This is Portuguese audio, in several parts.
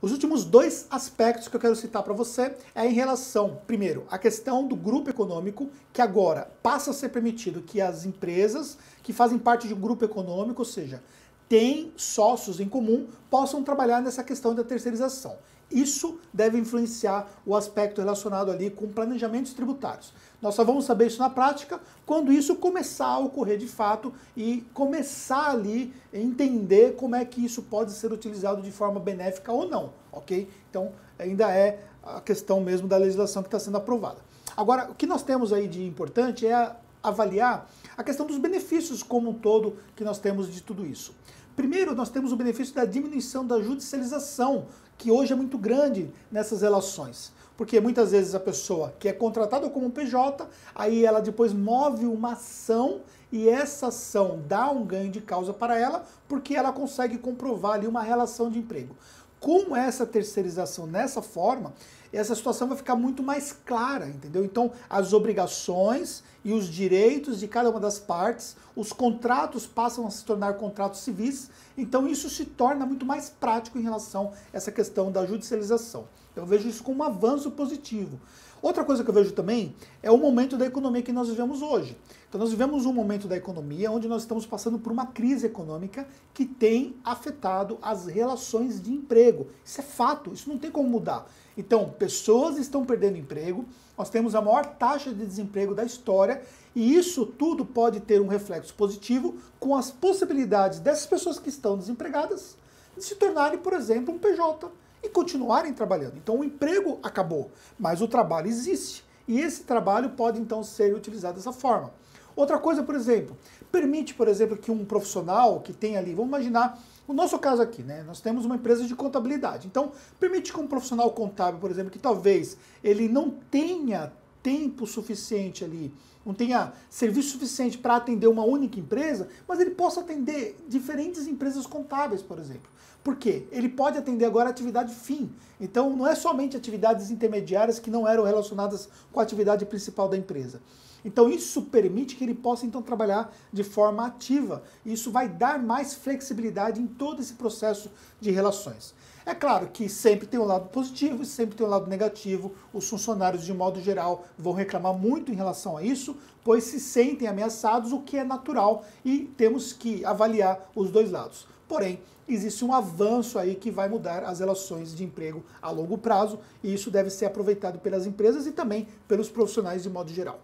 Os últimos dois aspectos que eu quero citar para você é em relação, primeiro, à questão do grupo econômico, que agora passa a ser permitido que as empresas que fazem parte de um grupo econômico, ou seja, têm sócios em comum, possam trabalhar nessa questão da terceirização. Isso deve influenciar o aspecto relacionado ali com planejamentos tributários. Nós só vamos saber isso na prática quando isso começar a ocorrer de fato e começar ali a entender como é que isso pode ser utilizado de forma benéfica ou não, ok? Então ainda é a questão mesmo da legislação que está sendo aprovada. Agora, o que nós temos aí de importante é avaliar a questão dos benefícios como um todo que nós temos de tudo isso. Primeiro, nós temos o benefício da diminuição da judicialização, que hoje é muito grande nessas relações. Porque muitas vezes a pessoa que é contratada como PJ, aí ela depois move uma ação e essa ação dá um ganho de causa para ela, porque ela consegue comprovar ali uma relação de emprego. Com essa terceirização nessa forma, essa situação vai ficar muito mais clara, entendeu? Então, as obrigações e os direitos de cada uma das partes, os contratos passam a se tornar contratos civis, então isso se torna muito mais prático em relação a essa questão da judicialização. Eu vejo isso como um avanço positivo. Outra coisa que eu vejo também é o momento da economia que nós vivemos hoje. Então nós vivemos um momento da economia onde nós estamos passando por uma crise econômica que tem afetado as relações de emprego. Isso é fato, isso não tem como mudar. Então, pessoas estão perdendo emprego, nós temos a maior taxa de desemprego da história e isso tudo pode ter um reflexo positivo com as possibilidades dessas pessoas que estão desempregadas de se tornarem, por exemplo, um PJ e continuarem trabalhando. Então o emprego acabou, mas o trabalho existe e esse trabalho pode então ser utilizado dessa forma. Outra coisa, por exemplo, permite, por exemplo, que um profissional que tem ali, vamos imaginar o nosso caso aqui, né? Nós temos uma empresa de contabilidade. Então, permite que um profissional contábil, por exemplo, que talvez ele não tenha tempo suficiente ali, não tenha serviço suficiente para atender uma única empresa, mas ele possa atender diferentes empresas contábeis, por exemplo. Por quê? Ele pode atender agora a atividade fim. Então, não é somente atividades intermediárias que não eram relacionadas com a atividade principal da empresa. Então, isso permite que ele possa, então, trabalhar de forma ativa. Isso vai dar mais flexibilidade em todo esse processo de relações. É claro que sempre tem um lado positivo e sempre tem um lado negativo. Os funcionários, de modo geral, vão reclamar muito em relação a isso, pois se sentem ameaçados, o que é natural, e temos que avaliar os dois lados. Porém, existe um avanço aí que vai mudar as relações de emprego a longo prazo, e isso deve ser aproveitado pelas empresas e também pelos profissionais de modo geral.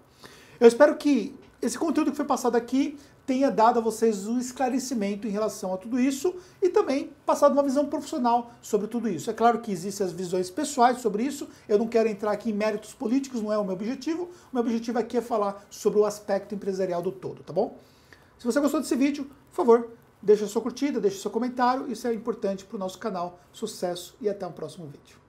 Eu espero que esse conteúdo que foi passado aqui tenha dado a vocês um esclarecimento em relação a tudo isso e também passado uma visão profissional sobre tudo isso. É claro que existem as visões pessoais sobre isso, eu não quero entrar aqui em méritos políticos, não é o meu objetivo. O meu objetivo aqui é falar sobre o aspecto empresarial do todo, tá bom? Se você gostou desse vídeo, por favor, deixa a sua curtida, deixa o seu comentário, isso é importante para o nosso canal. Sucesso e até um próximo vídeo.